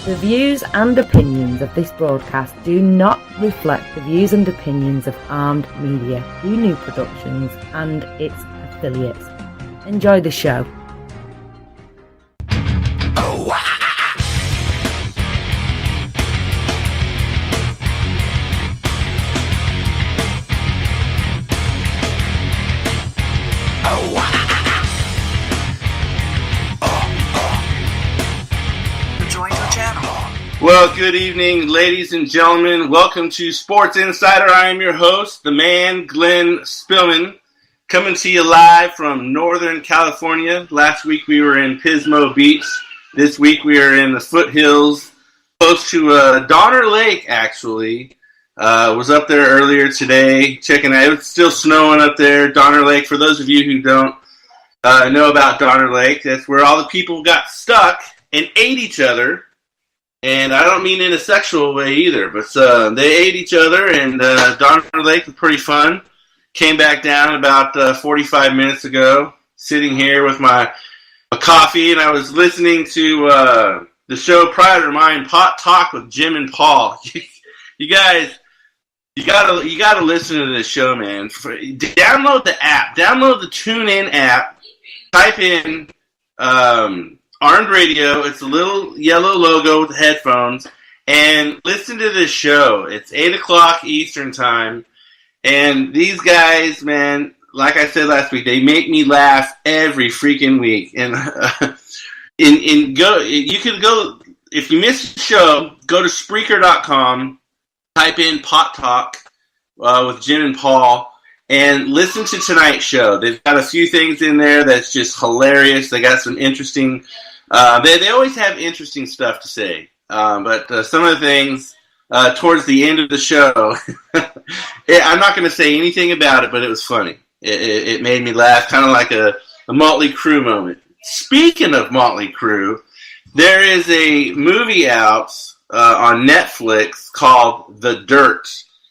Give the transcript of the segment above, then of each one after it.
The views and opinions of this broadcast do not reflect the views and opinions of Armed Media, New Productions, and its affiliates. Enjoy the show. Well, good evening, ladies and gentlemen. Welcome to Sports Insider. I am your host, the man, Glenn Spillman, coming to you live from Northern California. Last week we were in Pismo Beach. This week we are in the foothills, close to Donner Lake, actually. Was up there earlier today, checking out. It's still snowing up there, Donner Lake. For those of you who don't know about Donner Lake, that's where all the people got stuck and ate each other. And I don't mean in a sexual way either, but they ate each other, and Donner Lake was pretty fun. Came back down about 45 minutes ago, sitting here with my coffee, and I was listening to the show prior to mine, Pot Talk with Jim and Paul. You guys, you gotta listen to this show, man. Download the app, download the TuneIn app, type in Armed Radio. It's a little yellow logo with headphones, and listen to this show. It's 8 o'clock Eastern time, and these guys, man, like I said last week, they make me laugh every freaking week. And you can go, if you missed the show, go to Spreaker.com, type in Pot Talk with Jim and Paul, and listen to tonight's show. They've got a few things in there that's just hilarious. They got some interesting. They always have interesting stuff to say, but some of the things towards the end of the show, I'm not going to say anything about it, but it was funny. It made me laugh, kind of like a Motley Crue moment. Speaking of Motley Crue, there is a movie out on Netflix called The Dirt.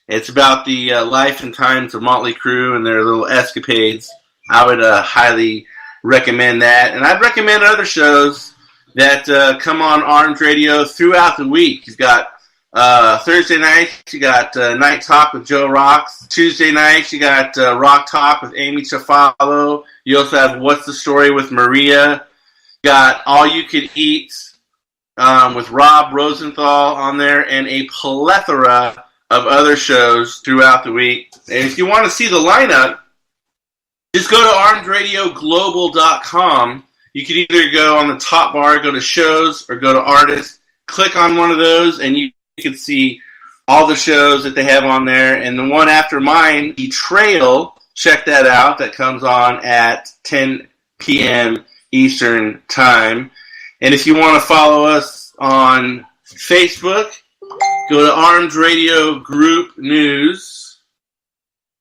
It's about the life and times of Motley Crue and their little escapades. I would highly recommend that. And I'd recommend other shows that come on Armed Radio throughout the week. You've got Thursday nights, you got Night Talk with Joe Rocks. Tuesday nights, you got Rock Talk with Amy Chafalo. You also have What's the Story with Maria. You got All You Could Eat with Rob Rosenthal on there, and a plethora of other shows throughout the week. And if you want to see the lineup, just go to armedradioglobal.com. You can either go on the top bar, go to shows, or go to artists. Click on one of those, and you can see all the shows that they have on there. And the one after mine, Betrayal, check that out. That comes on at 10 p.m. Eastern Time. And if you want to follow us on Facebook, go to Armed Radio Group News.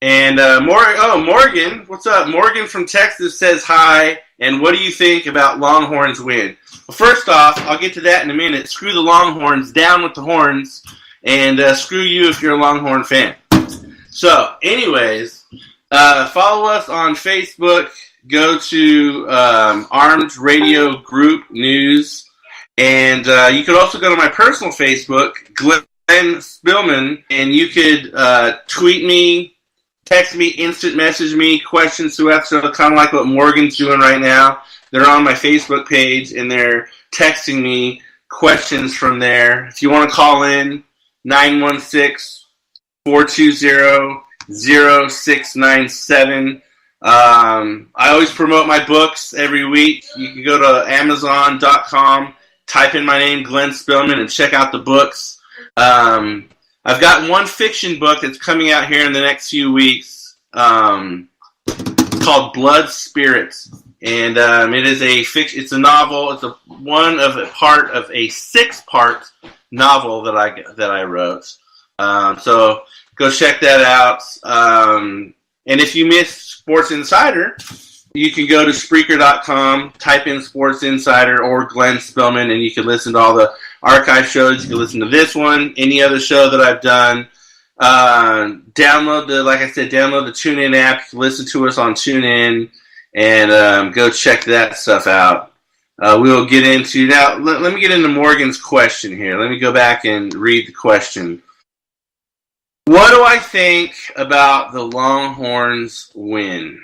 And Morgan, what's up? Morgan from Texas says hi. And what do you think about Longhorns win? Well, first off, I'll get to that in a minute. Screw the Longhorns, down with the horns, and screw you if you're a Longhorn fan. So, anyways, follow us on Facebook. Go to Armed Radio Group News. And you could also go to my personal Facebook, Glenn Spillman, and you could tweet me, text me, instant message me, questions throughout the show, kind of like what Morgan's doing right now. They're on my Facebook page, and they're texting me questions from there. If you want to call in, 916-420-0697. I always promote my books every week. You can go to Amazon.com, type in my name, Glenn Spillman, and check out the books. I've got one fiction book that's coming out here in the next few weeks. It's called Blood Spirits, and it is a fiction. It's a novel. It's part of a 6-part novel that I wrote. So go check that out. And if you missed Sports Insider, you can go to Spreaker.com, type in Sports Insider or Glenn Spillman, and you can listen to all the archive shows. You can listen to this one, any other show that I've done. Download the TuneIn app. You can listen to us on TuneIn, and go check that stuff out. we'll get into now. Let me get into Morgan's question here. Let me go back and read the question. What do I think about the Longhorns win?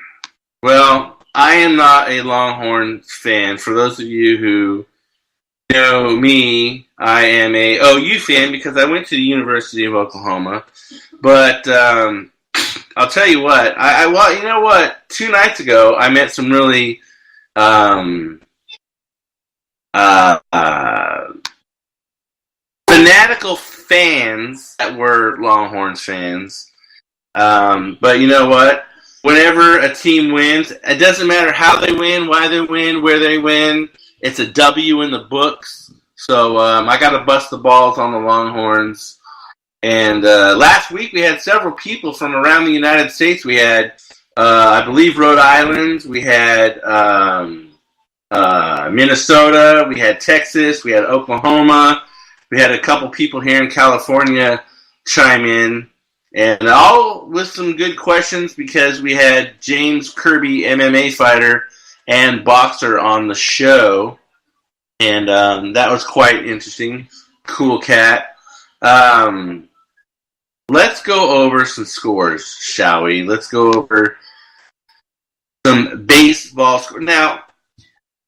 Well, I am not a Longhorns fan. For those of you who know me, I am a OU fan because I went to the University of Oklahoma. But I'll tell you what. Well, you know what? 2 nights ago, I met some really fanatical fans that were Longhorns fans. But you know what? Whenever a team wins, it doesn't matter how they win, why they win, where they win. It's a W in the books. So I got to bust the balls on the Longhorns. And last week we had several people from around the United States. We had, I believe, Rhode Island. We had Minnesota. We had Texas. We had Oklahoma. We had a couple people here in California chime in. And all with some good questions because we had James Kirby, MMA fighter and boxer, on the show. And that was quite interesting. Cool cat. Let's go over some scores, shall we? Let's go over some baseball scores. Now,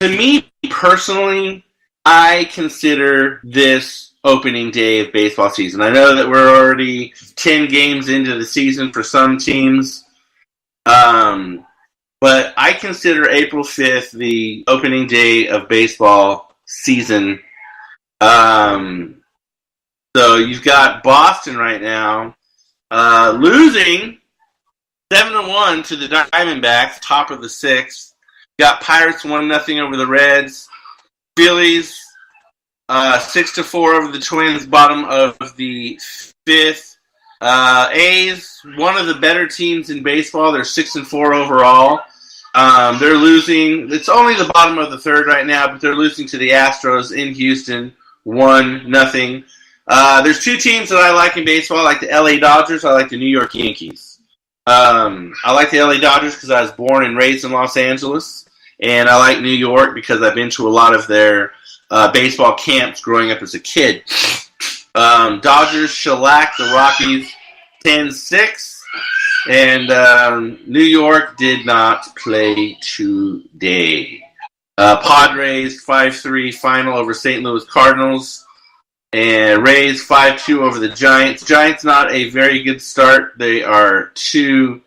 to me personally, I consider this opening day of baseball season. I know that we're already 10 games into the season for some teams, but I consider April 5th the opening day of baseball season. So you've got Boston right now losing 7-1 to the Diamondbacks, top of the 6th. You got Pirates 1-0 over the Reds. Phillies 6-4 over the Twins, bottom of the 5th. A's, one of the better teams in baseball. They're 6-4 overall. They're losing. It's only the bottom of the 3rd right now, but they're losing to the Astros in Houston, 1-0. There's 2 teams that I like in baseball. I like the LA Dodgers. I like the New York Yankees. I like the LA Dodgers because I was born and raised in Los Angeles, and I like New York because I've been to a lot of their baseball camps growing up as a kid. Dodgers shellacked the Rockies 10-6, and New York did not play today. Padres 5-3 final over St. Louis Cardinals, and Rays 5-2 over the Giants. Giants not a very good start. They are 2-6.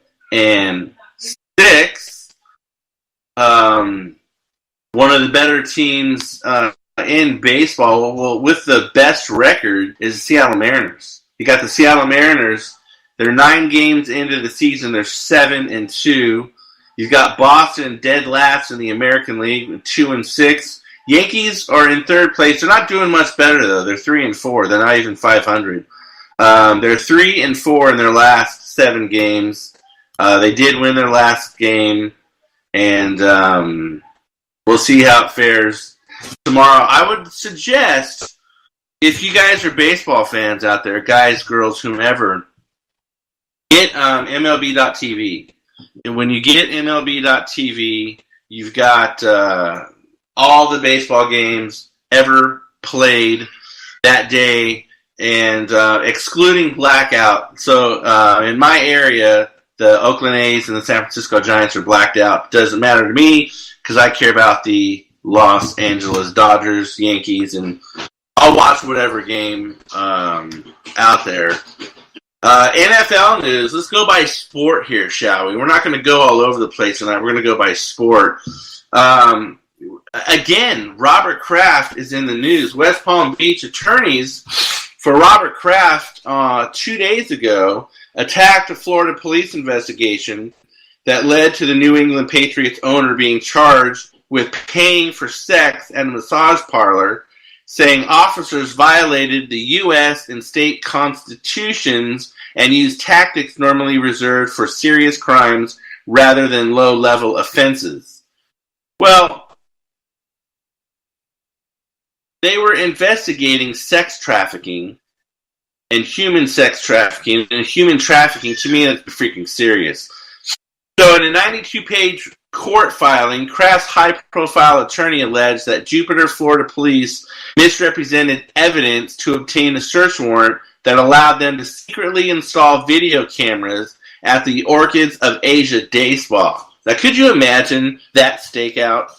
One of the better teams in baseball, well, with the best record, is the Seattle Mariners. You got the Seattle Mariners. They're 9 games into the season. They're 7-2. You've got Boston dead last in the American League with 2-6. Yankees are in 3rd place. They're not doing much better though. They're 3-4. They're not even 500. They're 3-4 in their last 7 games. They did win their last game, and we'll see how it fares tomorrow. I would suggest, if you guys are baseball fans out there, guys, girls, whomever, get MLB.tv. And when you get MLB.tv, you've got all the baseball games ever played that day, and excluding blackout. So in my area, the Oakland A's and the San Francisco Giants are blacked out. Doesn't matter to me because I care about the Los Angeles Dodgers, Yankees, and I'll watch whatever game out there. NFL news. Let's go by sport here, shall we? We're not going to go all over the place tonight. We're going to go by sport. Again, Robert Kraft is in the news. West Palm Beach attorneys for Robert Kraft 2 days ago attacked a Florida police investigation that led to the New England Patriots owner being charged with paying for sex at a massage parlor, saying officers violated the U.S. and state constitutions and used tactics normally reserved for serious crimes rather than low-level offenses. Well, they were investigating sex trafficking and human sex trafficking. And human trafficking, to me, that's freaking serious. So in a 92-page court filing, Kraft's high-profile attorney alleged that Jupiter, Florida police misrepresented evidence to obtain a search warrant that allowed them to secretly install video cameras at the Orchids of Asia day spa. Now, could you imagine that stakeout?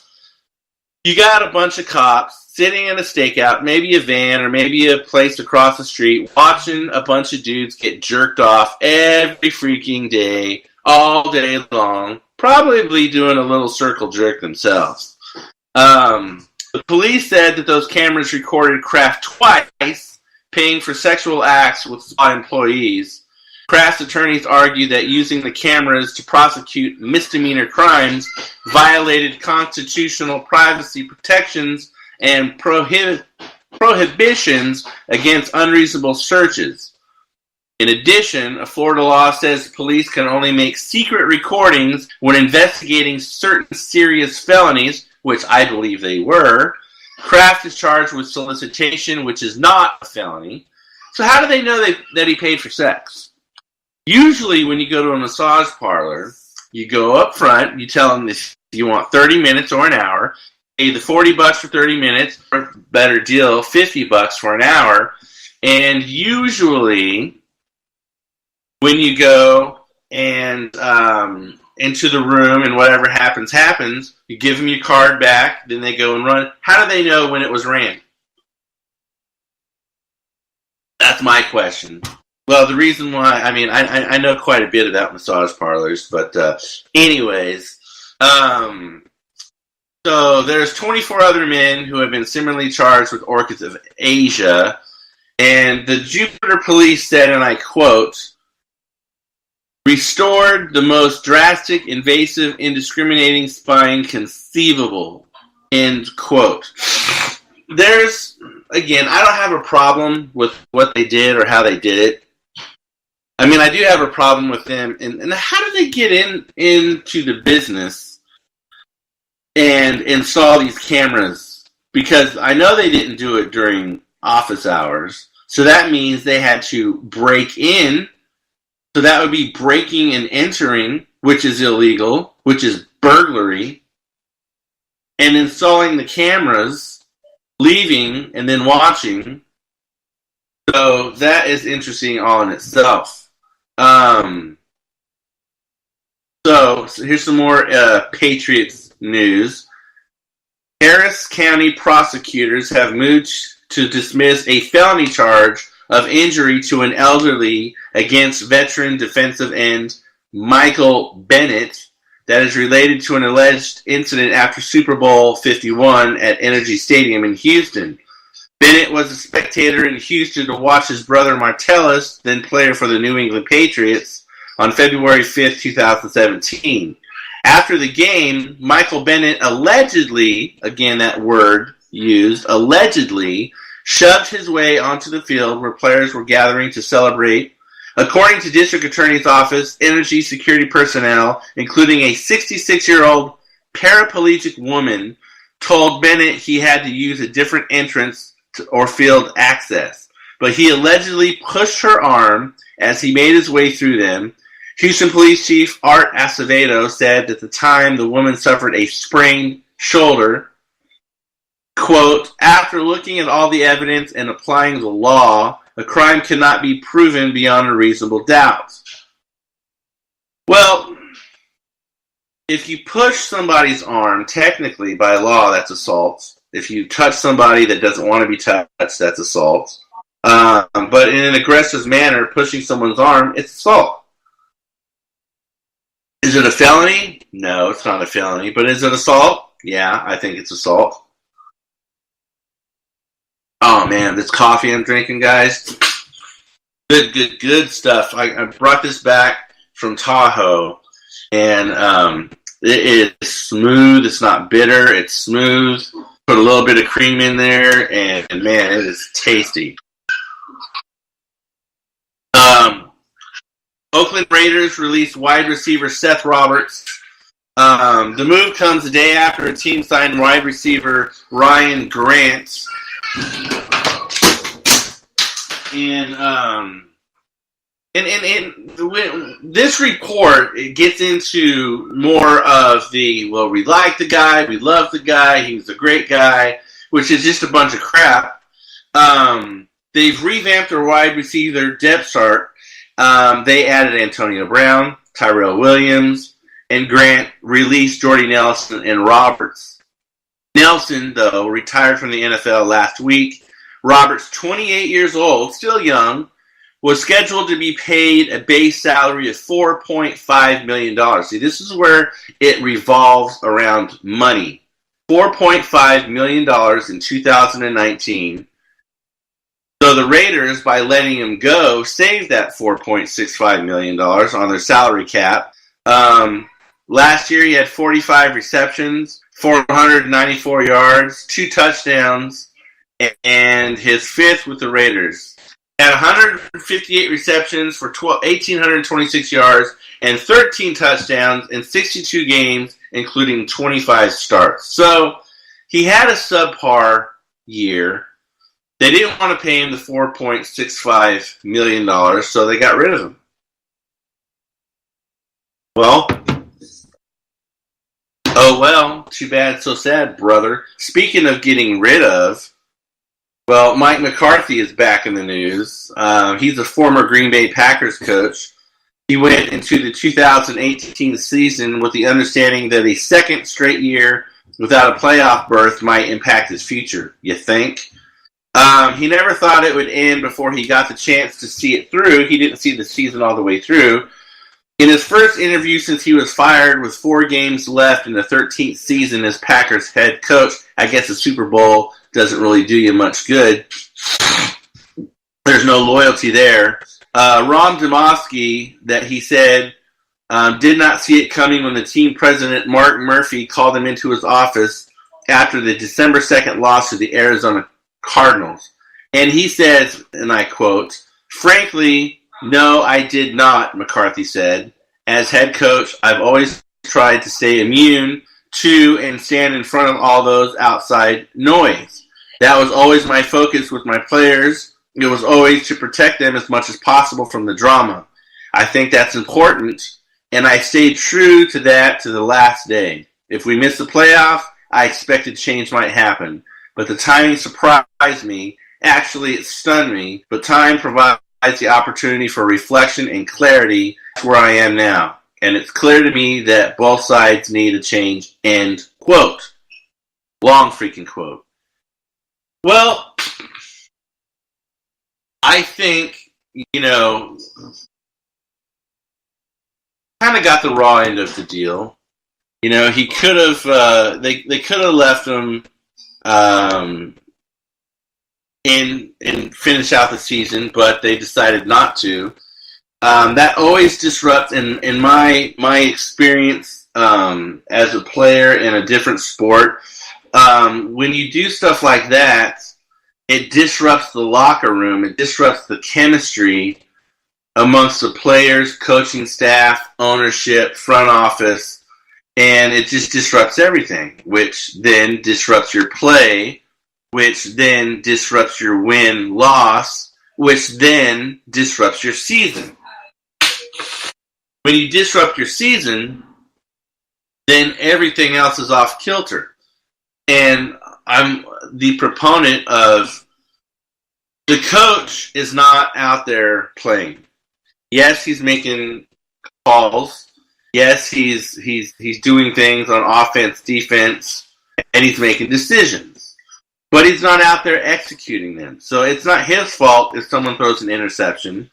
You got a bunch of cops sitting in a stakeout, maybe a van or maybe a place across the street, watching a bunch of dudes get jerked off every freaking day, all day long, probably doing a little circle jerk themselves. The police said that those cameras recorded Kraft twice, paying for sexual acts with spa employees. Kraft's attorneys argued that using the cameras to prosecute misdemeanor crimes violated constitutional privacy protections and prohibitions against unreasonable searches. In addition, a Florida law says police can only make secret recordings when investigating certain serious felonies, which I believe they were. Kraft is charged with solicitation, which is not a felony. So how do they know that he paid for sex? Usually when you go to a massage parlor, you go up front, you tell them if you want 30 minutes or an hour, pay the $40 for 30 minutes, or better deal, $50 for an hour. And usually when you go and into the room and whatever happens, you give them your card back, then they go and run. How do they know when it was ran? That's my question. Well, the reason why, I know quite a bit about massage parlors, but anyways, so there's 24 other men who have been similarly charged with Orchids of Asia, and the Jupiter police said, and I quote, restored the most drastic, invasive, indiscriminating spying conceivable, end quote. There's, again, I don't have a problem with what they did or how they did it. I mean, I do have a problem with them. And how do they get into the business and install these cameras? Because I know they didn't do it during office hours. So that means they had to break in. So that would be breaking and entering, which is illegal, which is burglary. And installing the cameras, leaving, and then watching. So that is interesting all in itself. So here's some more Patriots news. Harris County prosecutors have moved to dismiss a felony charge of injury to an elderly against veteran defensive end Michael Bennett that is related to an alleged incident after Super Bowl 51 at Energy Stadium in Houston. Bennett was a spectator in Houston to watch his brother Martellus, then player for the New England Patriots, on February 5th, 2017. After the game, Michael Bennett allegedly, again that word used, allegedly, shoved his way onto the field where players were gathering to celebrate. According to District Attorney's Office, Energy security personnel, including a 66-year-old paraplegic woman, told Bennett he had to use a different entrance or field access, but he allegedly pushed her arm as he made his way through them. Houston Police Chief Art Acevedo said at the time the woman suffered a sprained shoulder. Quote, after looking at all the evidence and applying the law, a crime cannot be proven beyond a reasonable doubt. Well, if you push somebody's arm, technically by law that's assault. If you touch somebody that doesn't want to be touched, that's assault. But in an aggressive manner, pushing someone's arm, it's assault. Is it a felony? No, it's not a felony. But is it assault? Yeah, I think it's assault. Oh man, this coffee I'm drinking, guys. Good stuff. I brought this back from Tahoe. And it is smooth. It's not bitter. It's smooth. Put a little bit of cream in there, and man, it is tasty. Oakland Raiders released wide receiver Seth Roberts. The move comes the day after a team signed wide receiver Ryan Grant. And this report, it gets into more of the, well, we like the guy, we love the guy, he's a great guy, which is just a bunch of crap. They've revamped their wide receiver depth chart. They added Antonio Brown, Tyrell Williams, and Grant, released Jordy Nelson and Roberts. Nelson, though, retired from the NFL last week. Roberts, 28 years old, still young, was scheduled to be paid a base salary of $4.5 million. See, this is where it revolves around money. $4.5 million in 2019. So the Raiders, by letting him go, saved that $4.65 million on their salary cap. Last year, he had 45 receptions, 494 yards, 2 touchdowns, and his fifth with the Raiders. Had 158 receptions for 1,826 yards and 13 touchdowns in 62 games, including 25 starts. So he had a subpar year. They didn't want to pay him the $4.65 million, so they got rid of him. Well, oh well, too bad, so sad, brother. Speaking of getting rid of, well, Mike McCarthy is back in the news. He's a former Green Bay Packers coach. He went into the 2018 season with the understanding that a second straight year without a playoff berth might impact his future. You think? He never thought it would end before he got the chance to see it through. He didn't see the season all the way through. In his first interview since he was fired with 4 games left in the 13th season as Packers head coach, I guess the Super Bowl doesn't really do you much good. There's no loyalty there. Ron Domofsky, that he said, did not see it coming when the team president, Mark Murphy, called him into his office after the December 2nd loss to the Arizona Cardinals. And he says, and I quote, "Frankly, no, I did not," McCarthy said. "As head coach, I've always tried to stay immune to and stand in front of all those outside noise. That was always my focus with my players. It was always to protect them as much as possible from the drama. I think that's important, and I stayed true to that to the last day. If we miss the playoff, I expected change might happen. But the timing surprised me. Actually, it stunned me. But time provides the opportunity for reflection and clarity. That's where I am now. And it's clear to me that both sides need a change." End quote. Long freaking quote. Well, I think, kind of got the raw end of the deal. He could have, they could have left him and finish out the season, but they decided not to. That always disrupts, in my experience as a player in a different sport, when you do stuff like that, it disrupts the locker room. It disrupts the chemistry amongst the players, coaching staff, ownership, front office, and it just disrupts everything, which then disrupts your play, which then disrupts your win-loss, which then disrupts your season. When you disrupt your season, then everything else is off kilter. And I'm the proponent of the coach is not out there playing. Yes, he's making calls. Yes, he's doing things on offense, defense, and he's making decisions. But he's not out there executing them. So it's not his fault if someone throws an interception.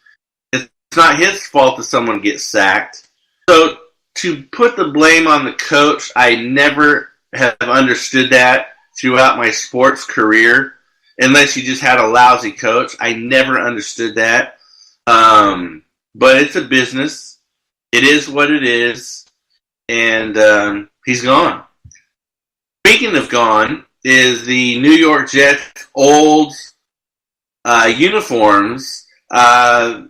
It's not his fault if someone gets sacked. So to put the blame on the coach, I never have understood that throughout my sports career, unless you just had a lousy coach. I never understood that. But it's a business. It is what it is. And he's gone. Speaking of gone, is the New York Jets' old uniforms. Not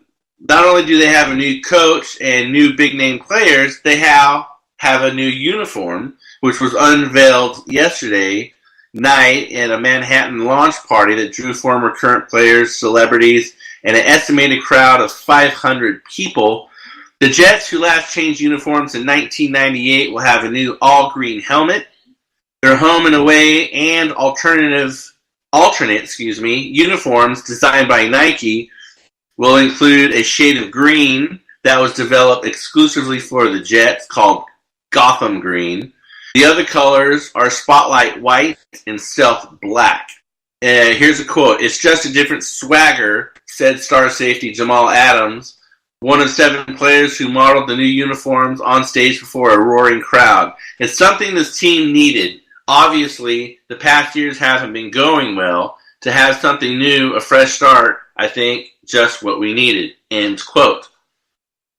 only do they have a new coach and new big-name players, they have a new uniform, which was unveiled yesterday night at a Manhattan launch party that drew former current players, celebrities, and an estimated crowd of 500 people. The Jets, who last changed uniforms in 1998, will have a new all-green helmet. Their home and away and alternate uniforms designed by Nike will include a shade of green that was developed exclusively for the Jets called Gotham Green. The other colors are Spotlight White and Stealth Black. Here's a quote. "It's just a different swagger," said star safety Jamal Adams, one of 7 players who modeled the new uniforms on stage before a roaring crowd. "It's something this team needed. Obviously, the past years haven't been going well. To have something new, a fresh start, I think just what we needed." End quote.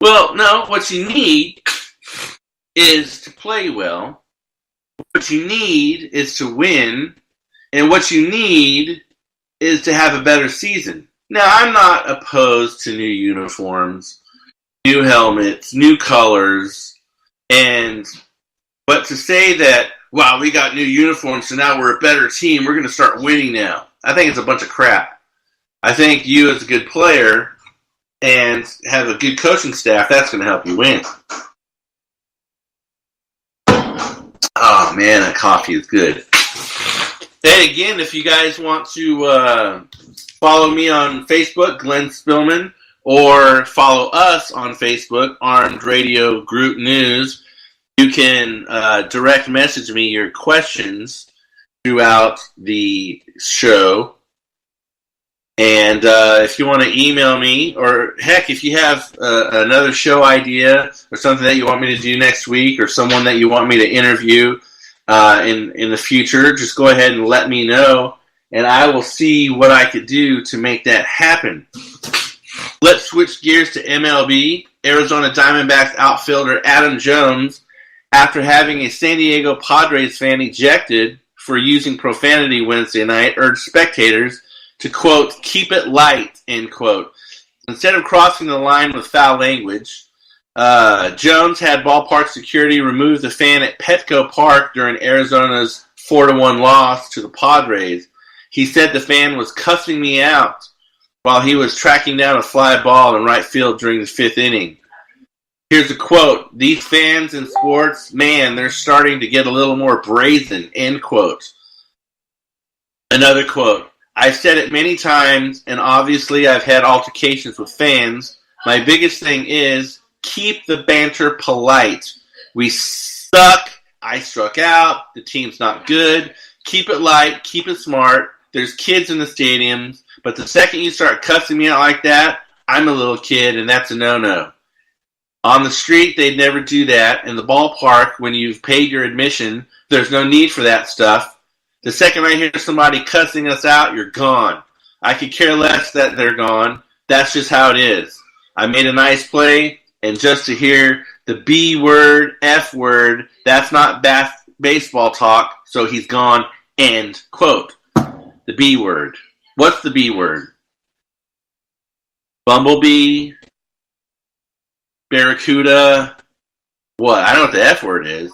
Well, no, what you need is to play well. What you need is to win. And what you need is to have a better season. Now, I'm not opposed to new uniforms, new helmets, new colors, but to say that, wow, we got new uniforms, so now we're a better team, we're going to start winning now, I think it's a bunch of crap. I think you as a good player and have a good coaching staff, that's going to help you win. Oh, man, that coffee is good. And again, if you guys want to follow me on Facebook, Glenn Spillman, or follow us on Facebook, Armed Radio Group News, you can direct message me your questions throughout the show. And if you want to email me, or heck, if you have another show idea or something that you want me to do next week, or someone that you want me to interview in the future, just go ahead and let me know, and I will see what I could do to make that happen. Let's switch gears to MLB. Arizona Diamondbacks outfielder Adam Jones, after having a San Diego Padres fan ejected for using profanity Wednesday night, urged spectators to, quote, "keep it light," end quote. Instead of crossing the line with foul language, Jones had ballpark security remove the fan at Petco Park during Arizona's 4-1 loss to the Padres. He said the fan was cussing me out while he was tracking down a fly ball in right field during the 5th inning. Here's a quote. "These fans in sports, man, they're starting to get a little more brazen," end quote. Another quote. "I've said it many times, and obviously I've had altercations with fans. My biggest thing is keep the banter polite. We suck. I struck out. The team's not good. Keep it light. Keep it smart. There's kids in the stadiums, but the second you start cussing me out like that, I'm a little kid, and that's a no-no. On the street, they'd never do that. In the ballpark, when you've paid your admission, there's no need for that stuff. The second I hear somebody cussing us out, you're gone. I could care less that they're gone. That's just how it is. I made a nice play, and just to hear the B word, F word, that's not baseball talk, so he's gone," end quote. The B word. What's the B word? Bumblebee? Barracuda? What? I don't know what the F word is.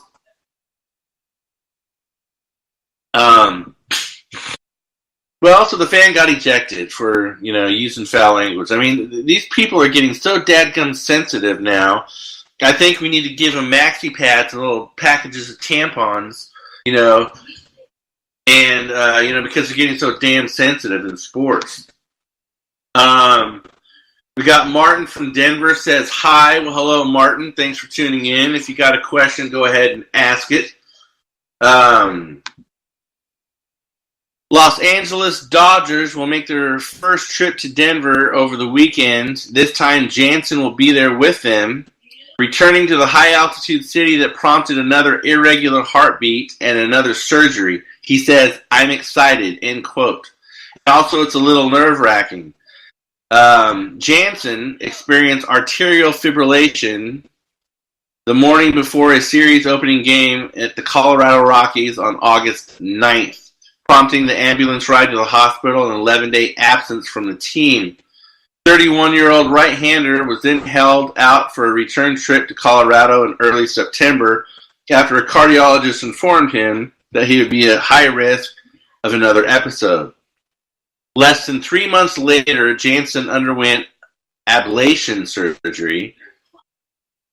Well, so the fan got ejected for, using foul language. I mean, these people are getting so dadgum sensitive now. I think we need to give them maxi pads and little packages of tampons, and, because they're getting so damn sensitive in sports. We got Martin from Denver says, "Hi." Well, hello, Martin. Thanks for tuning in. If you got a question, go ahead and ask it. Los Angeles Dodgers will make their first trip to Denver over the weekend. This time, Jansen will be there with them, returning to the high-altitude city that prompted another irregular heartbeat and another surgery. He says, "I'm excited," end quote. Also, it's a little nerve-wracking. Jansen experienced arterial fibrillation the morning before a series opening game at the Colorado Rockies on August 9th. Prompting the ambulance ride to the hospital and an 11-day absence from the team. 31-year-old right-hander was then held out for a return trip to Colorado in early September after a cardiologist informed him that he would be at high risk of another episode. Less than 3 months later, Jansen underwent ablation surgery,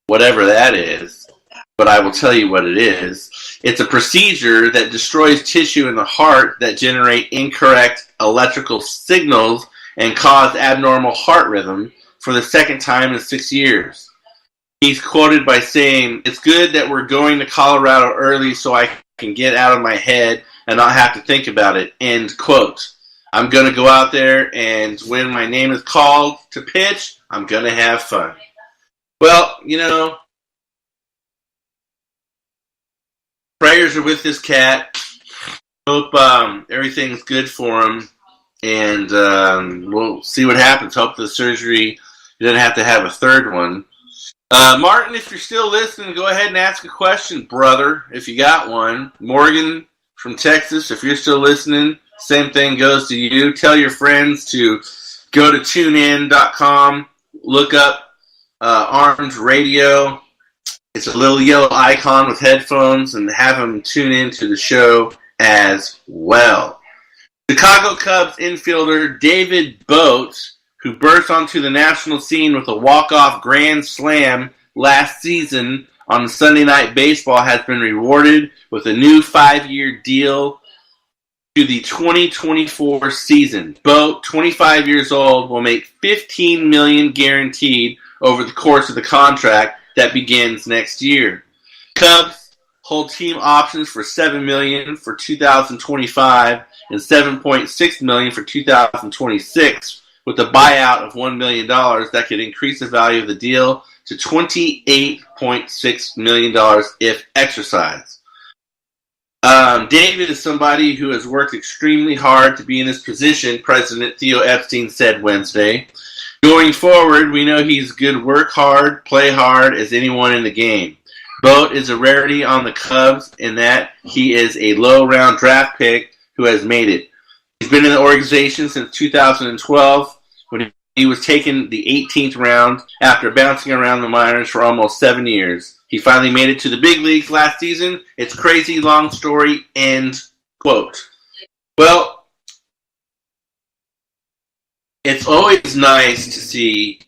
whatever that is, but I will tell you what it is. It's a procedure that destroys tissue in the heart that generate incorrect electrical signals and cause abnormal heart rhythm for the second time in 6 years. He's quoted by saying, "It's good that we're going to Colorado early so I can get out of my head and not have to think about it." End quote. I'm going to go out there, and when my name is called to pitch, I'm going to have fun. Well, prayers are with this cat. Hope everything's good for him, and we'll see what happens. Hope the surgery, he doesn't have to have a third one. Martin, if you're still listening, go ahead and ask a question, brother, if you got one. Morgan from Texas, if you're still listening, same thing goes to you. Tell your friends to go to tunein.com, look up Arms Radio. It's a little yellow icon with headphones, and have them tune in to the show as well. Chicago Cubs infielder David Boate, who burst onto the national scene with a walk-off grand slam last season on Sunday Night Baseball, has been rewarded with a new 5-year deal to the 2024 season. Boate, 25 years old, will make $15 million guaranteed over the course of the contract that begins next year. Cubs hold team options for $7 million for 2025 and $7.6 million for 2026, with a buyout of $1 million that could increase the value of the deal to $28.6 million if exercised. David is somebody who has worked extremely hard to be in this position, President Theo Epstein said Wednesday. Going forward, we know he's good, work hard, play hard as anyone in the game. Boate is a rarity on the Cubs in that he is a low-round draft pick who has made it. He's been in the organization since 2012 when he was taken the 18th round after bouncing around the minors for almost 7 years. He finally made it to the big leagues last season. It's crazy, long story, end quote. Well, it's always nice to see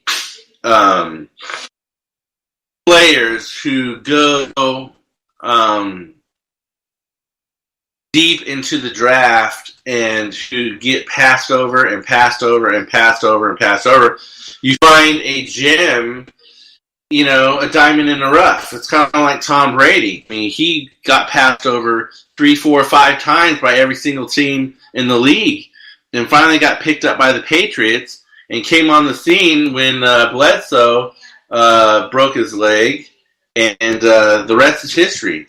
players who go deep into the draft and who get passed over and passed over and passed over and passed over. You find a gem, a diamond in the rough. It's kind of like Tom Brady. I mean, he got passed over 3, 4, 5 times by every single team in the league, and finally got picked up by the Patriots and came on the scene when Bledsoe broke his leg, and the rest is history.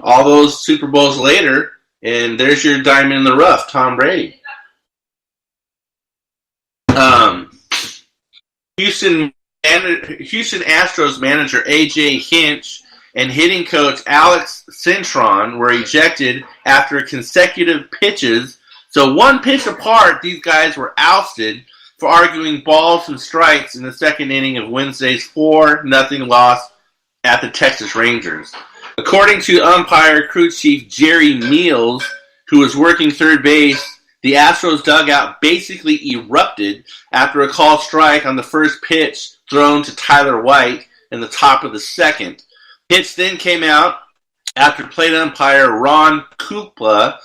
All those Super Bowls later, and there's your diamond in the rough, Tom Brady. Houston Astros manager A.J. Hinch and hitting coach Alex Cintron were ejected after consecutive pitches. So 1 pitch apart, these guys were ousted for arguing balls and strikes in the second inning of Wednesday's 4-0 loss at the Texas Rangers. According to umpire crew chief Jerry Meals, who was working third base, the Astros dugout basically erupted after a called strike on the first pitch thrown to Tyler White in the top of the second. Pitch then came out after plate umpire Ron Kupla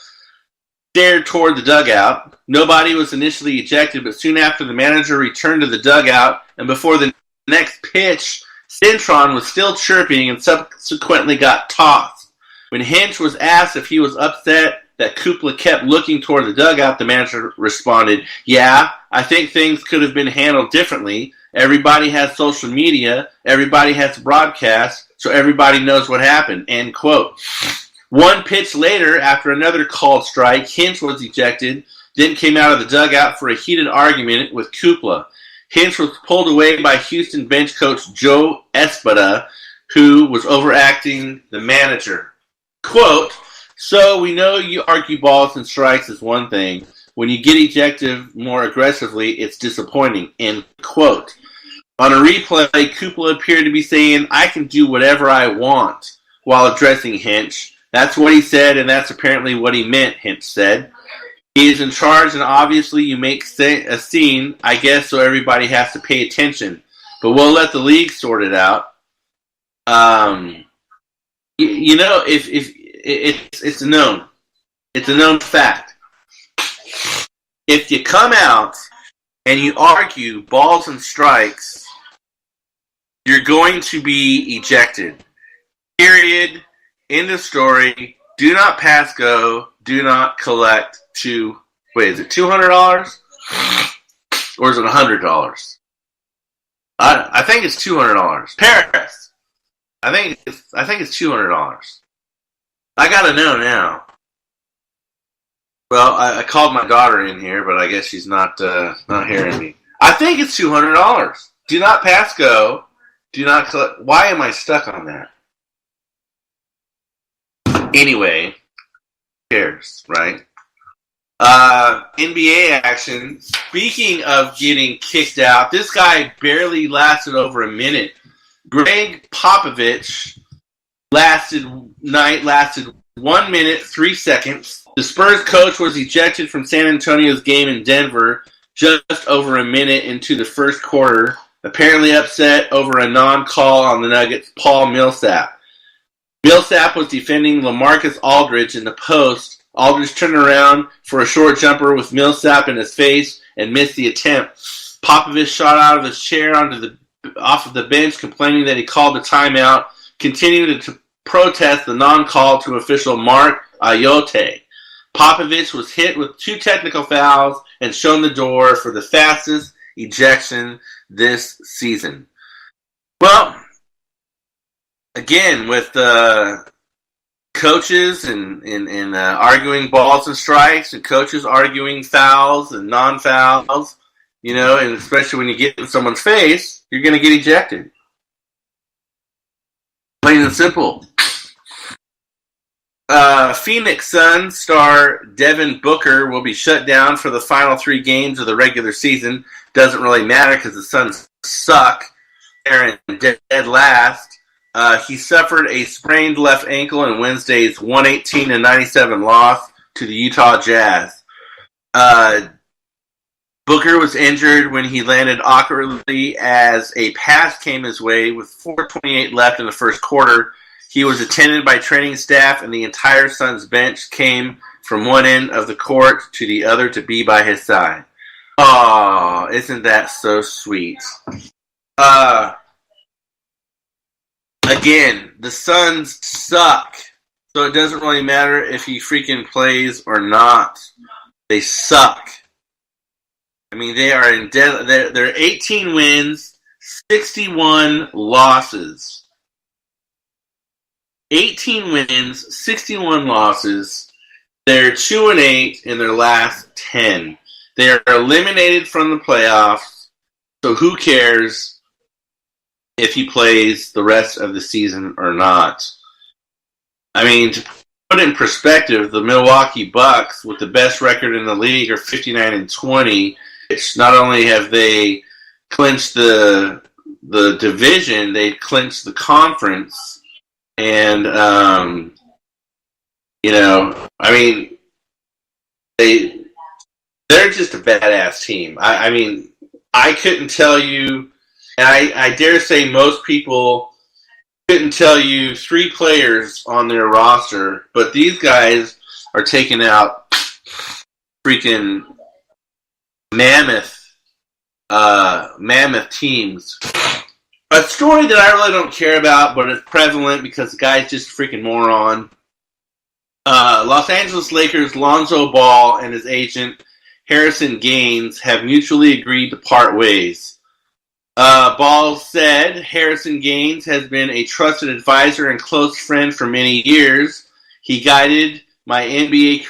stared toward the dugout. Nobody was initially ejected, but soon after the manager returned to the dugout, and before the next pitch, Cintron was still chirping and subsequently got tossed. When Hinch was asked if he was upset that Kupla kept looking toward the dugout, the manager responded, "Yeah, I think things could have been handled differently. Everybody has social media, everybody has broadcasts, so everybody knows what happened," end quote. 1 pitch later, after another called strike, Hinch was ejected, then came out of the dugout for a heated argument with Kupla. Hinch was pulled away by Houston bench coach Joe Espada, who was overacting the manager. Quote, "So we know you argue balls and strikes is one thing. When you get ejected more aggressively, it's disappointing," end quote. On a replay, Kupla appeared to be saying, "I can do whatever I want," while addressing Hinch. That's what he said, and that's apparently what he meant, Hinch said. He is in charge, and obviously you make a scene, I guess, so everybody has to pay attention. But we'll let the league sort it out. If it's known. It's a known fact. If you come out and you argue balls and strikes, you're going to be ejected. Period. End of story. Do not pass go. Do not collect is it $200? Or is it $100? I think it's $200. Paris. I think it's $200. I gotta know now. Well, I called my daughter in here, but I guess she's not hearing me. I think it's $200. Do not pass go. Do not collect. Why am I stuck on that? Anyway, who cares, right? NBA action. Speaking of getting kicked out, this guy barely lasted over a minute. Greg Popovich lasted 1 minute, 3 seconds. The Spurs coach was ejected from San Antonio's game in Denver just over a minute into the first quarter, apparently upset over a non-call on the Nuggets' Paul Millsap. Millsap was defending LaMarcus Aldridge in the post. Aldridge turned around for a short jumper with Millsap in his face and missed the attempt. Popovich shot out of his chair off of the bench, complaining that he called a timeout, continuing to protest the non-call to official Mark Ayotte. Popovich was hit with 2 technical fouls and shown the door for the fastest ejection this season. Well, again, with coaches and arguing balls and strikes, and coaches arguing fouls and non-fouls, and especially when you get in someone's face, you're going to get ejected. Plain and simple. Phoenix Suns star Devin Booker will be shut down for the final 3 games of the regular season. Doesn't really matter because the Suns suck. They're in dead last. He suffered a sprained left ankle in Wednesday's 118-97 loss to the Utah Jazz. Booker was injured when he landed awkwardly as a pass came his way with 4:28 left in the first quarter. He was attended by training staff, and the entire Suns bench came from one end of the court to the other to be by his side. Oh, isn't that so sweet? Again, the Suns suck, so it doesn't really matter if he freaking plays or not. They suck. I mean, they are in dead. They're 18 wins, 61 losses. 18 wins, 61 losses. They're 2-8 in their last 10. They are eliminated from the playoffs, so who cares if he plays the rest of the season or not? I mean, to put it in perspective, the Milwaukee Bucks, with the best record in the league, are 59-20. It's not only have they clinched the division, they clinched the conference. And, I mean, they're just a badass team. I mean, I couldn't tell you, and I dare say most people couldn't tell you 3 players on their roster, but these guys are taking out freaking mammoth teams. A story that I really don't care about, but it's prevalent because the guy's just a freaking moron. Los Angeles Lakers' Lonzo Ball and his agent Harrison Gaines have mutually agreed to part ways. Ball said Harrison Gaines has been a trusted advisor and close friend for many years. He guided my NBA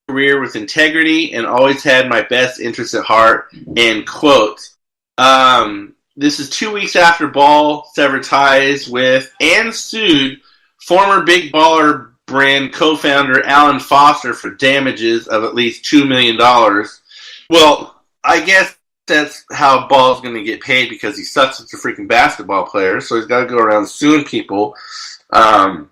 career with integrity and always had my best interests at heart. End quote. This is 2 weeks after Ball severed ties with and sued former Big Baller brand co-founder Alan Foster for damages of at least $2 million. Well, I guess that's how Ball's going to get paid because he sucks as a freaking basketball player, so he's got to go around suing people to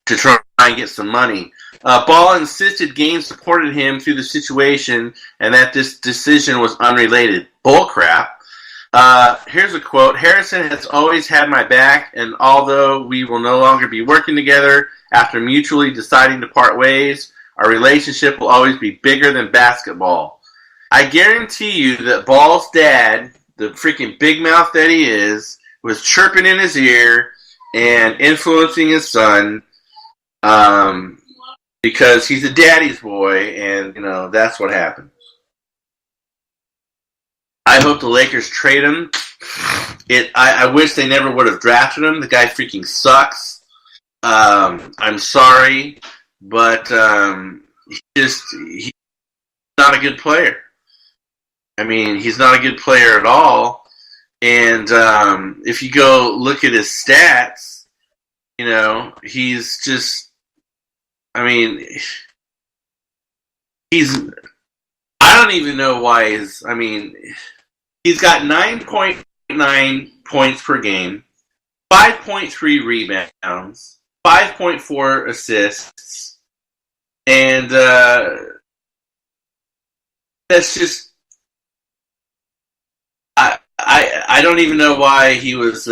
try and get some money. Ball insisted Game supported him through the situation and that this decision was unrelated. Bullcrap. Here's a quote. Harrison has always had my back, and although we will no longer be working together after mutually deciding to part ways, our relationship will always be bigger than basketball. I guarantee you that Ball's dad, the freaking big mouth that he is, was chirping in his ear and influencing his son, because he's a daddy's boy, and, that's what happened. I hope the Lakers trade him. I wish they never would have drafted him. The guy freaking sucks. I'm sorry, but he's not a good player. I mean, he's not a good player at all. And if you go look at his stats, he's just, I don't even know why he's got 9.9 points per game, 5.3 rebounds, 5.4 assists, and that's just, I don't even know why he was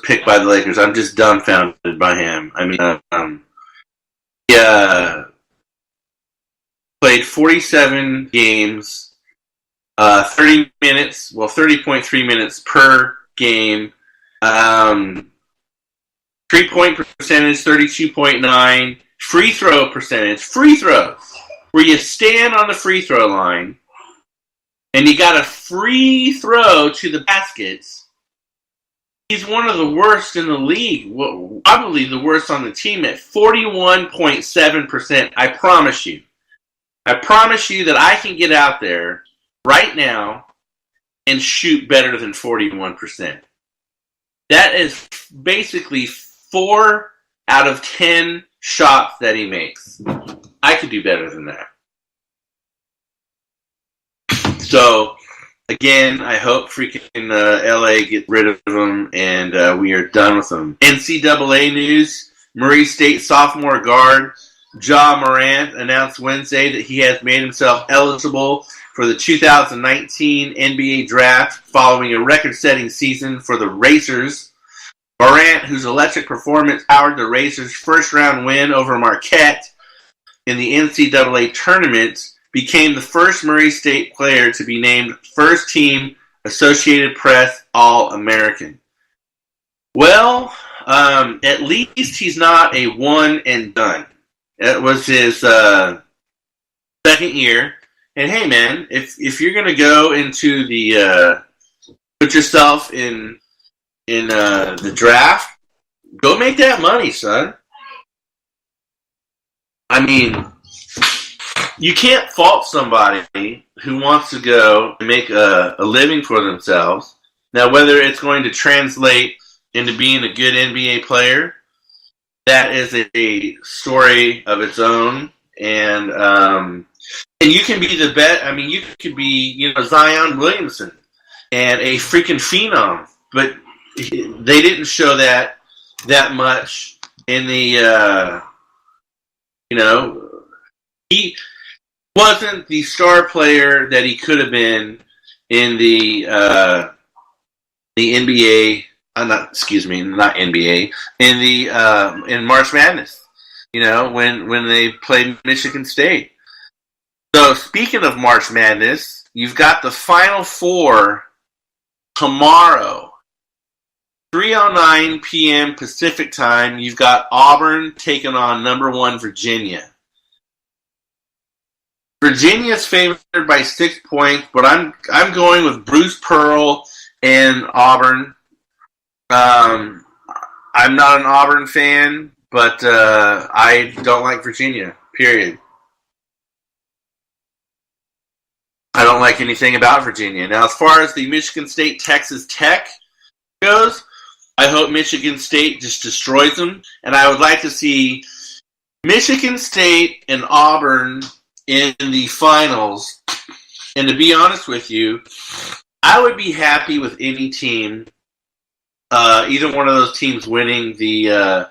picked by the Lakers. I'm just dumbfounded by him. He played 47 games, 30 minutes, 30.3 minutes per game, 3-point percentage, 32.9, free throw percentage, where you stand on the free throw line, and you got a free throw to the baskets. He's one of the worst in the league, probably the worst on the team at 41.7%. I promise you that I can get out there right now and shoot better than 41%. That is basically 4 out of 10 shots that he makes. I could do better than that. So, again, I hope freaking LA get rid of him and we are done with him. NCAA news, Murray State sophomore guard Ja Morant announced Wednesday that he has made himself eligible for the 2019 NBA draft following a record-setting season for the Racers. Morant, whose electric performance powered the Racers' first-round win over Marquette in the NCAA tournament, became the first Murray State player to be named first-team Associated Press All-American. Well, at least he's not a one-and-done. It was his second year. And hey, man, if you're going to go into the put yourself in the draft, go make that money, son. You can't fault somebody who wants to go and make a living for themselves. Now, whether it's going to translate into being a good NBA player, that is a story of its own. And you can be the best. You could be, Zion Williamson and a freaking phenom. But they didn't show that much in the, he wasn't the star player that he could have been in the NBA. Not NBA. In March Madness. When they played Michigan State. So speaking of March Madness, you've got the Final Four tomorrow, 3:09 p.m. Pacific time. You've got Auburn taking on number 1 Virginia. Virginia's favored by 6 points, but I'm going with Bruce Pearl and Auburn. I'm not an Auburn fan, but I don't like Virginia, period. I don't like anything about Virginia. Now, as far as the Michigan State Texas Tech goes, I hope Michigan State just destroys them, and I would like to see Michigan State and Auburn in the finals. And to be honest with you, I would be happy with any team, either one of those teams winning the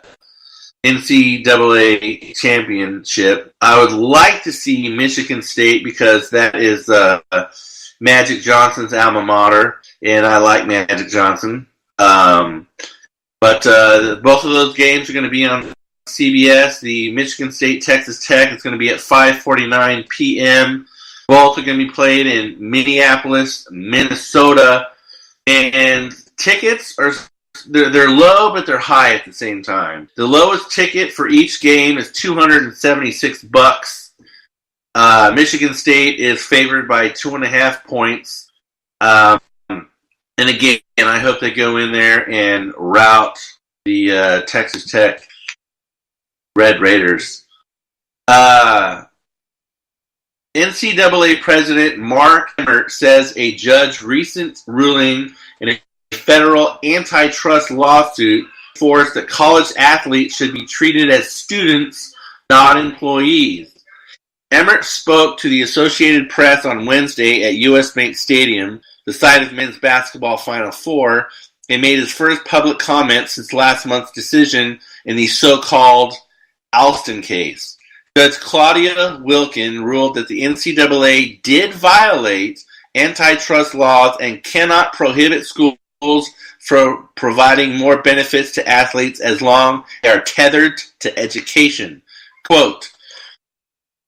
NCAA championship. I would like to see Michigan State because that is Magic Johnson's alma mater, and I like Magic Johnson. But both of those games are going to be on CBS. The Michigan State Texas Tech is going to be at 5:49 p.m. Both are going to be played in Minneapolis, Minnesota, and tickets are they're low, but they're high at the same time. The lowest ticket for each game is $276. Michigan State is favored by 2.5 points. And again, I hope they go in there and rout the Texas Tech Red Raiders. NCAA President Mark Emmert says a judge's recent ruling in a federal antitrust lawsuit forced that college athletes should be treated as students, not employees. Emmert spoke to the Associated Press on Wednesday at U.S. Bank Stadium, the site of men's basketball Final Four, and made his first public comment since last month's decision in the so-called Alston case. Judge Claudia Wilkin ruled that the NCAA did violate antitrust laws and cannot prohibit schools from providing more benefits to athletes as long as they are tethered to education. Quote,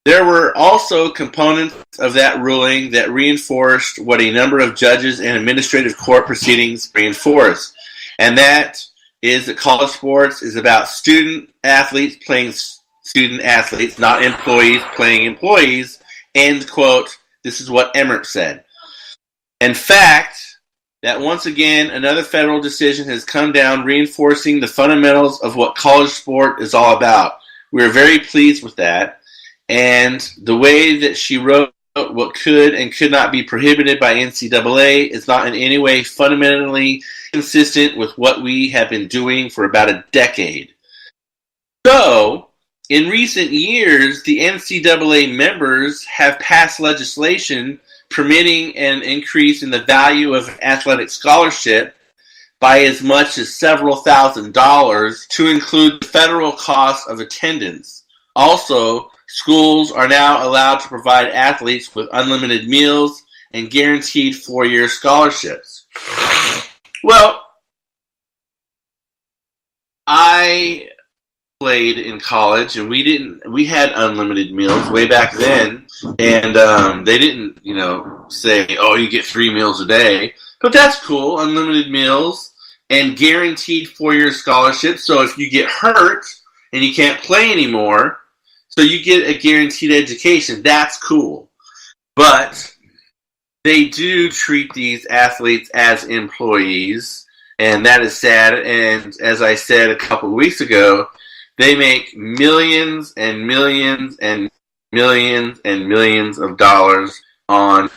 there were also components of that ruling that reinforced what a number of judges in administrative court proceedings reinforced, and that is that college sports is about student athletes playing student athletes, not employees playing employees, end quote. This is what Emmert said. In fact, that once again, another federal decision has come down reinforcing the fundamentals of what college sport is all about. We are very pleased with that. And the way that she wrote what could and could not be prohibited by NCAA is not in any way fundamentally consistent with what we have been doing for about a decade. So, in recent years, the NCAA members have passed legislation permitting an increase in the value of an athletic scholarship by as much as several $1,000s to include the federal cost of attendance. Also, schools are now allowed to provide athletes with unlimited meals and guaranteed 4-year scholarships. Well, I played in college, and we had unlimited meals way back then, and they didn't, say, oh, you get 3 meals a day, but that's cool, unlimited meals, and guaranteed 4-year scholarships, so if you get hurt and you can't play anymore, so you get a guaranteed education, that's cool, but they do treat these athletes as employees, and that is sad, and as I said a couple of weeks ago, they make millions and millions and millions and millions of dollars on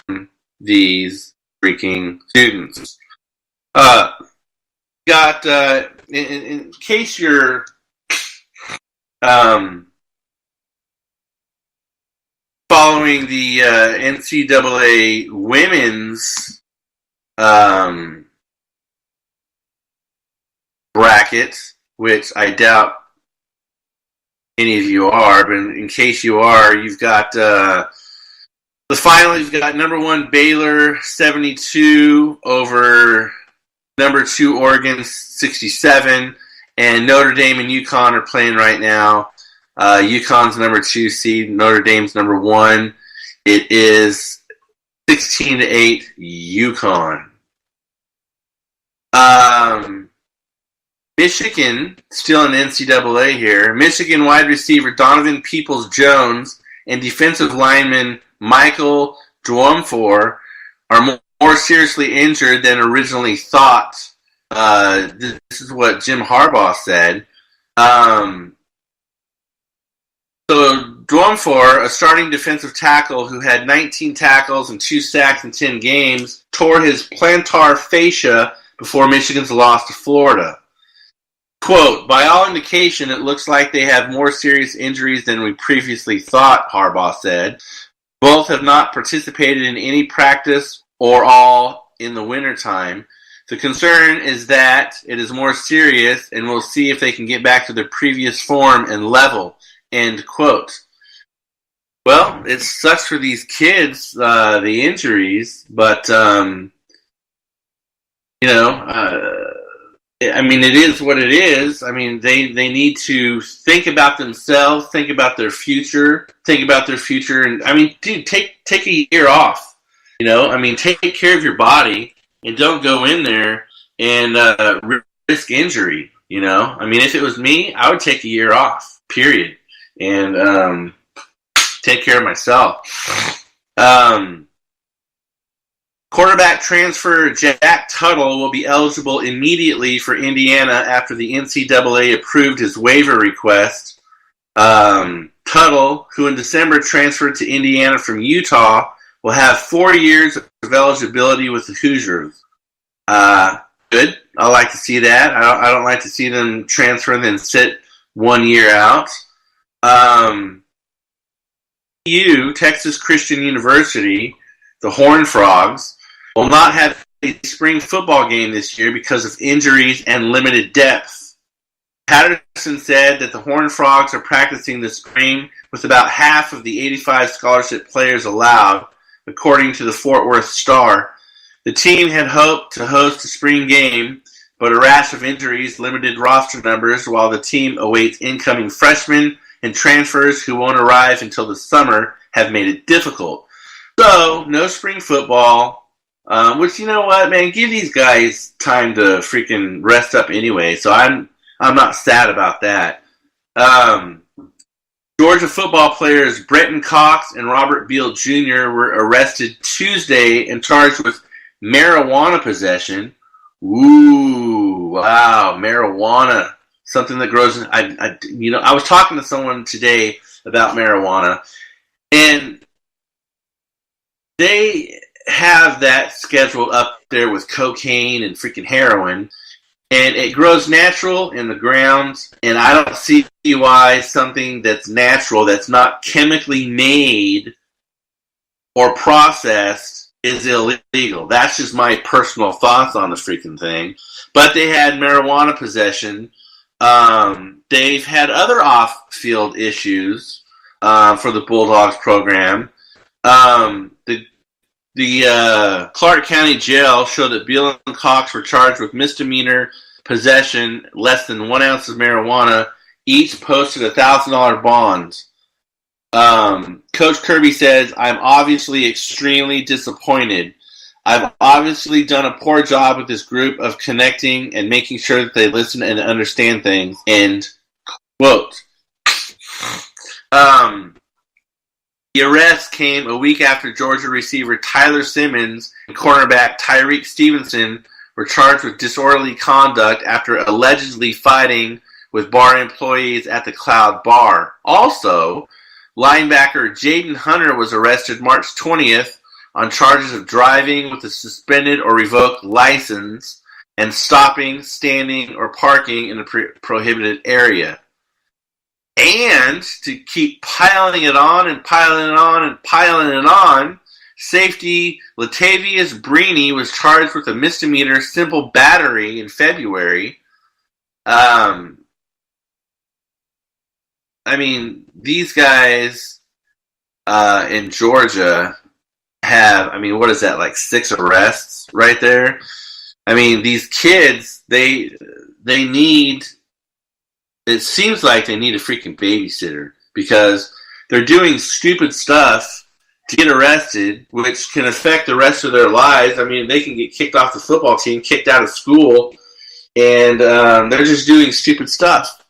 these freaking students. In case you're following the NCAA women's bracket, which I doubt any of you are, but in case you are, you've got the final. You've got number 1 Baylor 72 over number 2 Oregon 67, and Notre Dame and UConn are playing right now. UConn's number 2 seed, Notre Dame's number 1. It is 16-8 UConn. Michigan, still in NCAA here, Michigan wide receiver Donovan Peoples-Jones and defensive lineman Michael Dwumfor are more seriously injured than originally thought. This is what Jim Harbaugh said. So Dwumfor, a starting defensive tackle who had 19 tackles and 2 sacks in 10 games, tore his plantar fascia before Michigan's loss to Florida. Quote, by all indication, it looks like they have more serious injuries than we previously thought, Harbaugh said. Both have not participated in any practice or all in the wintertime. The concern is that it is more serious, and we'll see if they can get back to their previous form and level, end quote. Well, it sucks for these kids, the injuries, but, it is what it is. I mean, they need to think about themselves, think about their future, and, I mean, dude, take a year off, take care of your body, and don't go in there and risk injury, I mean, if it was me, I would take a year off, period, and take care of myself. Quarterback transfer Jack Tuttle will be eligible immediately for Indiana after the NCAA approved his waiver request. Tuttle, who in December transferred to Indiana from Utah, will have 4 years of eligibility with the Hoosiers. Good. I like to see that. I don't like to see them transfer and then sit 1 year out. Texas Christian University, the Horned Frogs, will not have a spring football game this year because of injuries and limited depth. Patterson said that the Horned Frogs are practicing this spring with about half of the 85 scholarship players allowed, according to the Fort Worth Star. The team had hoped to host a spring game, but a rash of injuries limited roster numbers while the team awaits incoming freshmen and transfers who won't arrive until the summer have made it difficult. So, no spring football. Which, you know what, man, give these guys time to freaking rest up anyway, so I'm not sad about that. Georgia football players Brenton Cox and Robert Beal Jr. were arrested Tuesday and charged with marijuana possession. Ooh, wow, marijuana. Something that grows in, I was talking to someone today about marijuana, and they have that scheduled up there with cocaine and freaking heroin, and it grows natural in the ground, and I don't see why something that's natural, that's not chemically made or processed, is illegal. That's just my personal thoughts on the freaking thing. But they had marijuana possession. They've had other off-field issues for the Bulldogs program. The Clark County Jail showed that Beal and Cox were charged with misdemeanor possession, less than 1 ounce of marijuana. Each posted $1,000 bonds. Coach Kirby says, "I'm obviously extremely disappointed. I've obviously done a poor job with this group of connecting and making sure that they listen and understand things." End quote. The arrest came a week after Georgia receiver Tyler Simmons and cornerback Tyreek Stevenson were charged with disorderly conduct after allegedly fighting with bar employees at the Cloud Bar. Also, linebacker Jaden Hunter was arrested March 20th on charges of driving with a suspended or revoked license and stopping, standing, or parking in a prohibited area. And to keep piling it on and piling it on and piling it on, safety Latavius Brini was charged with a misdemeanor simple battery in February. These guys in Georgia have, what is that, like 6 arrests right there? These kids, they need... It seems like they need a freaking babysitter because they're doing stupid stuff to get arrested, which can affect the rest of their lives. They can get kicked off the football team, kicked out of school, and they're just doing stupid stuff.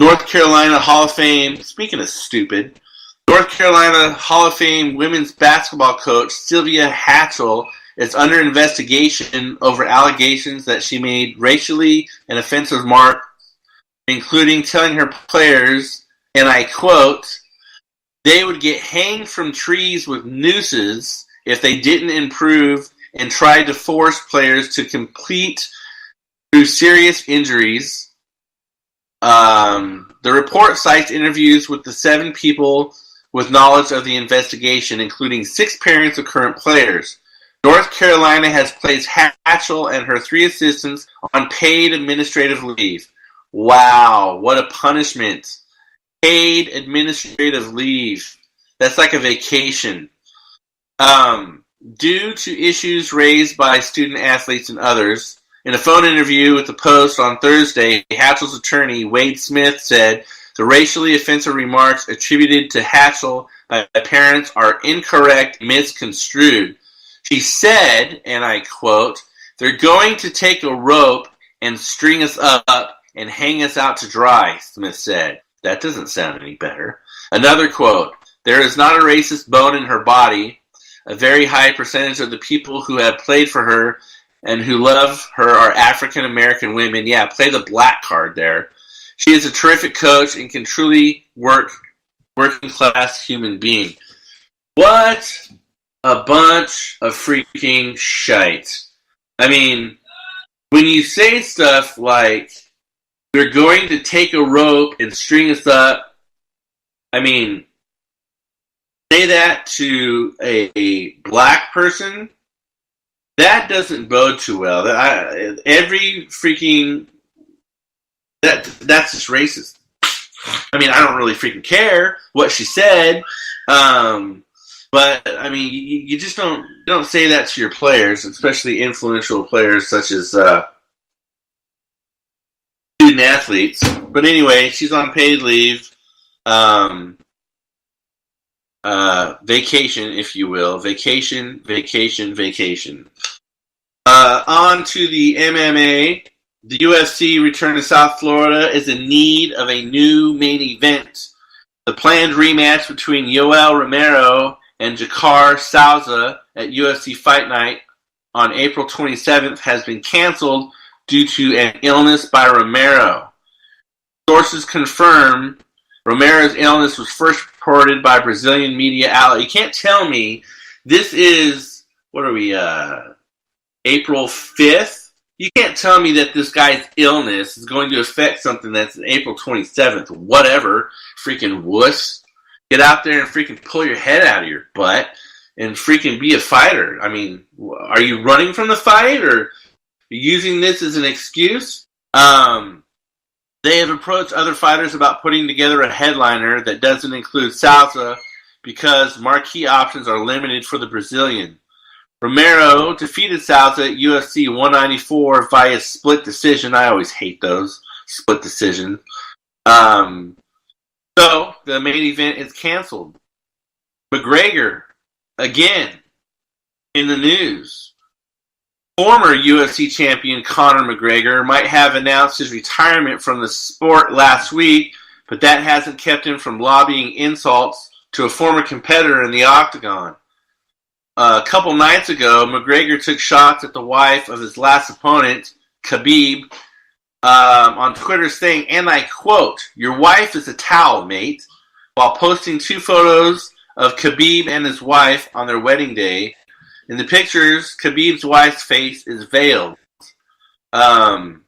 North Carolina Hall of Fame, speaking of stupid, North Carolina Hall of Fame women's basketball coach Sylvia Hatchell is under investigation over allegations that she made racially and offensive remarks, including telling her players, and I quote, they would get hanged from trees with nooses if they didn't improve, and tried to force players to compete through serious injuries. The report cites interviews with the 7 people with knowledge of the investigation, including 6 parents of current players. North Carolina has placed Hatchell and her 3 assistants on paid administrative leave. Wow, what a punishment. Paid administrative leave. That's like a vacation. Due to issues raised by student athletes and others, in a phone interview with the Post on Thursday, Hatchell's attorney, Wade Smith, said the racially offensive remarks attributed to Hatchell by parents are incorrect, misconstrued. She said, and I quote, "They're going to take a rope and string us up and hang us out to dry," Smith said. That doesn't sound any better. Another quote, "There is not a racist bone in her body. A very high percentage of the people who have played for her and who love her are African American women." Yeah, play the black card there. "She is a terrific coach and can truly working class human being." What a bunch of freaking shite. I mean, when you say stuff like, "We're going to take a rope and string us up," I mean, say that to a black person, that doesn't bode too well. Every freaking that's just racist. I mean, I don't really freaking care what she said, but I mean, you just don't say that to your players, especially influential players such as student athletes. But anyway, she's on paid leave, vacation, if you will, vacation. On to the MMA. The UFC return to South Florida is in need of a new main event. The planned rematch between Yoel Romero and Jakar Souza at UFC Fight Night on April 27th has been canceled due to an illness by Romero. Sources confirm Romero's illness was first reported by Brazilian media outlet. You can't tell me this is, what are we, April 5th? You can't tell me that this guy's illness is going to affect something that's April 27th. Whatever. Freaking wuss. Get out there and freaking pull your head out of your butt and freaking be a fighter. I mean, are you running from the fight or using this as an excuse? They have approached other fighters about putting together a headliner that doesn't include Souza because marquee options are limited for the Brazilian. Romero defeated Souza at UFC 194 via split decision. I always hate those split decisions. So the main event is canceled. McGregor, again, in the news. Former UFC champion Conor McGregor might have announced his retirement from the sport last week, but that hasn't kept him from lobbying insults to a former competitor in the octagon. A couple nights ago, McGregor took shots at the wife of his last opponent, Khabib, on Twitter saying, and I quote, "Your wife is a towel, mate," while posting 2 photos of Khabib and his wife on their wedding day. In the pictures, Khabib's wife's face is veiled. And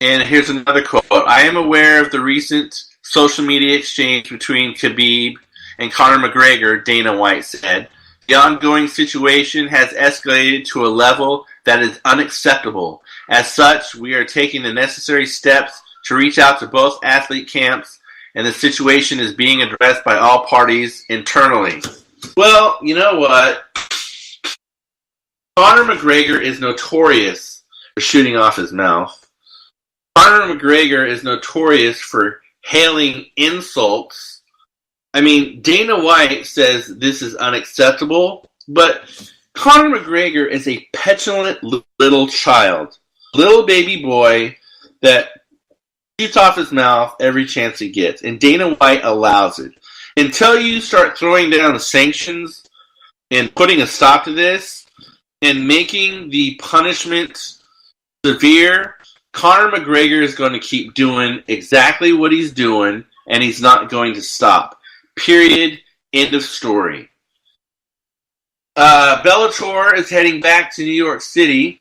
here's another quote. "I am aware of the recent social media exchange between Khabib and Conor McGregor," Dana White said. "The ongoing situation has escalated to a level that is unacceptable. As such, we are taking the necessary steps to reach out to both athlete camps, and the situation is being addressed by all parties internally." Well, you know what? Conor McGregor is notorious for shooting off his mouth. Conor McGregor is notorious for hailing insults. I mean, Dana White says this is unacceptable, but Conor McGregor is a petulant little child, little baby boy that shoots off his mouth every chance he gets, and Dana White allows it. Until you start throwing down the sanctions and putting a stop to this and making the punishment severe, Conor McGregor is going to keep doing exactly what he's doing, and he's not going to stop. Period. End of story. Bellator is heading back to New York City.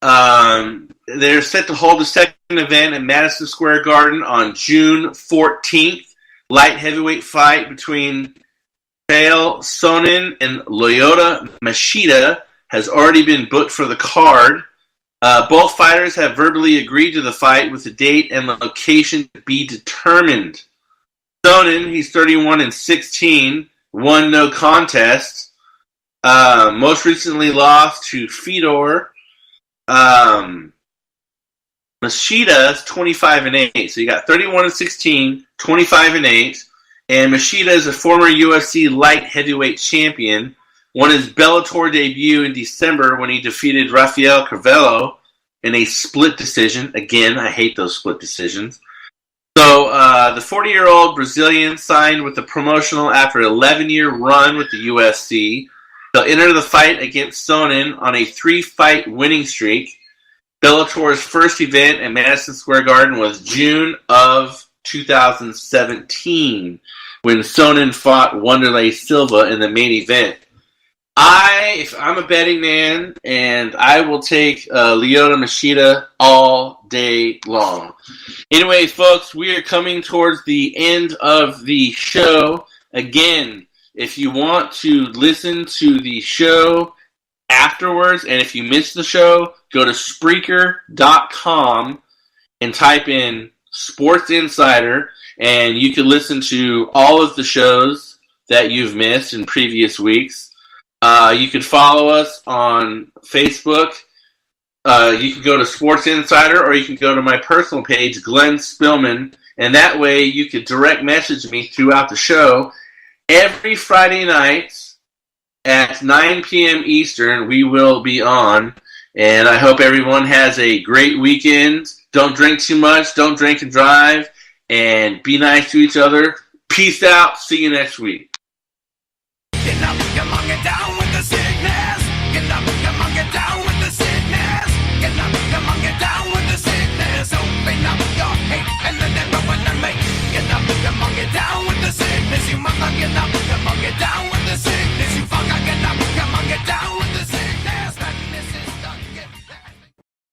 They're set to hold the second event at Madison Square Garden on June 14th. Light heavyweight fight between Chael Sonnen and Lyoto Machida has already been booked for the card. Both fighters have verbally agreed to the fight with the date and location to be determined. Sonnen, he's 31-16, won no contest. Most recently lost to Fedor. Machida is 25-8. So you got 31-16, 25-8. And Machida is a former UFC light heavyweight champion. Won his Bellator debut in December when he defeated Rafael Carvalho in a split decision. Again, I hate those split decisions. So the 40-year-old Brazilian signed with the promotional after an 11-year run with the UFC. He'll enter the fight against Sonnen on a 3-fight winning streak. Bellator's first event at Madison Square Garden was June of 2017 when Sonnen fought Wanderlei Silva in the main event. If I'm a betting man, and I will take Lyoto Machida all day long. Anyway, folks, we are coming towards the end of the show. Again, if you want to listen to the show afterwards, and if you missed the show, go to Spreaker.com and type in Sports Insider, and you can listen to all of the shows that you've missed in previous weeks. You can follow us on Facebook. You can go to Sports Insider, or you can go to my personal page, Glenn Spillman, and that way you can direct message me throughout the show. Every Friday night at 9 p.m. Eastern, we will be on, and I hope everyone has a great weekend. Don't drink too much, don't drink and drive, and be nice to each other. Peace out. See you next week. Get up, come on, get down.